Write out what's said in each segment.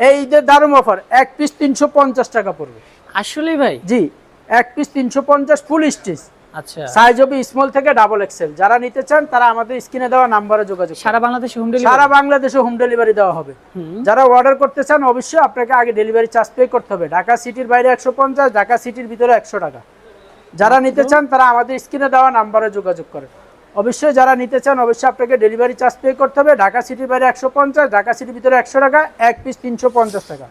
এই ঈদের দারুণ অফার, এক পিস 350 টাকা পড়বে। আসলেই ভাই? জি, এক পিস 350, ফুল স্টিচ। আচ্ছা, সাইজ হবে স্মল থেকে ডাবল এক্সেল। যারা নিতে চান তারা আমাদের স্ক্রিনে দেওয়া নাম্বারে যোগাযোগ করুন। সারা বাংলাদেশে হোম ডেলিভারি? সারা বাংলাদেশে হোম ডেলিভারি দেওয়া হবে। যারা অর্ডার করতে চান অবশ্যই আপনাকে আগে ডেলিভারি চার্জ পে করতে হবে। ঢাকা সিটির বাইরে 150, ঢাকা সিটির ভিতরে 100 টাকা। যারা নিতে চান তারা আমাদের স্ক্রিনে দেওয়া নাম্বারে যোগাযোগ করেন। অবশ্যই যারা নিতে চান অবশ্যই আপনাকে ডেলিভারি চার্জ পে করতে হবে। ঢাকা সিটির বাইরে 150, ঢাকা সিটির ভিতরে 100 টাকা, এক পিস 350 টাকা।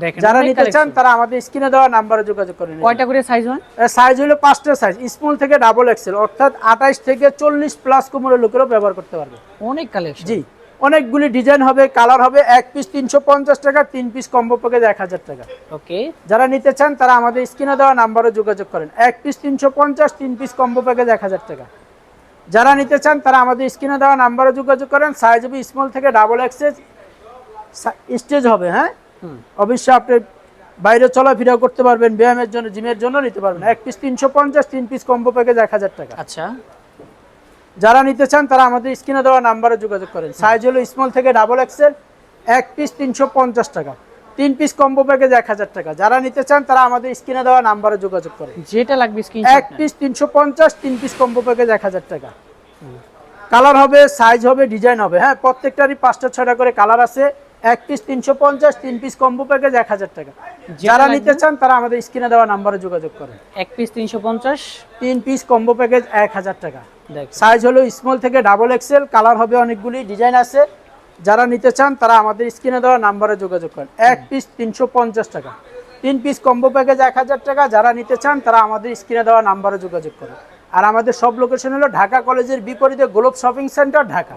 দেখেন যারা নিতে চান তারা আমাদের স্ক্রিনে দেওয়া নাম্বারে যোগাযোগ করেন। কয়টা করে সাইজ হয়? সাইজ হলো 5টা সাইজ, স্মল থেকে ডাবল এক্সেল, অর্থাৎ 28 থেকে 40 প্লাস কোমরের লোকেরও ব্যবহার করতে পারবে। অনেক কালেকশন। জি, অনেকগুলি ডিজাইন হবে, কালার হবে। এক পিস 350 টাকা, 3 পিস কম্বো প্যাকেজ 1000 টাকা। ওকে, যারা নিতে চান তারা আমাদের স্ক্রিনে দেওয়া নাম্বারে যোগাযোগ করেন। এক পিস 350, 3 পিস কম্বো প্যাকেজ 1000 টাকা। যারা নিতে চান তারা আমাদের স্ক্রিনে দেওয়া নাম্বারে যোগাযোগ করেন। সাইজ হবে স্মল থেকে ডাবল এক্সেল, স্টেজ হবে। হ্যাঁ, অবশ্যই আপনি বাইরে চলাফেরা করতে পারবেন, ব্যায়ামের জন্য, জিমের জন্য নিতে পারবেন। এক পিস 350, 3 পিস কম্বো প্যাকেজ 1000 টাকা। আচ্ছা, যারা নিতে চান তারা আমাদের স্ক্রিনে দেওয়া নাম্বারে যোগাযোগ করেন। সাইজ হলো স্মল থেকে ডাবল এক্সেল, এক পিস 350 টাকা, 3 পিস কম্বো প্যাকেজ 1000 টাকা। যারা নিতে চান তারা আমাদের স্ক্রিনে দেওয়া নাম্বারে যোগাযোগ করেন। যেটা লাগবে স্ক্রিনশট। এক পিস 350, 3 পিস কম্বো প্যাকেজ 1000 টাকা। কালার হবে, সাইজ হবে, ডিজাইন হবে। হ্যাঁ, প্রত্যেকটারই 5টা 6টা করে কালার আছে। এক পিস 350, 3 পিস কম্বো প্যাকেজ 1000 টাকা। যারা নিতে চান তারা আমাদের স্ক্রিনে দেওয়া নাম্বারে যোগাযোগ করেন। এক পিস 350, 3 পিস কম্বো প্যাকেজ 1000 টাকা। দেখ সাইজ হলো স্মল থেকে ডাবল এক্সেল, কালার হবে অনেকগুলি, ডিজাইন আছে। যারা নিতে চান তারা আমাদের স্ক্রিনে দেওয়া নাম্বারে যোগাযোগ করেন। এক পিস 350 টাকা, 3 পিস কম্বো প্যাকেজ 1000 টাকা। যারা নিতে চান তারা আমাদের স্ক্রিনে দেওয়া নাম্বারে যোগাযোগ করেন। আর আমাদের সব লোকেশন হলো ঢাকা কলেজের বিপরীতে গোলক শপিং সেন্টার, ঢাকা।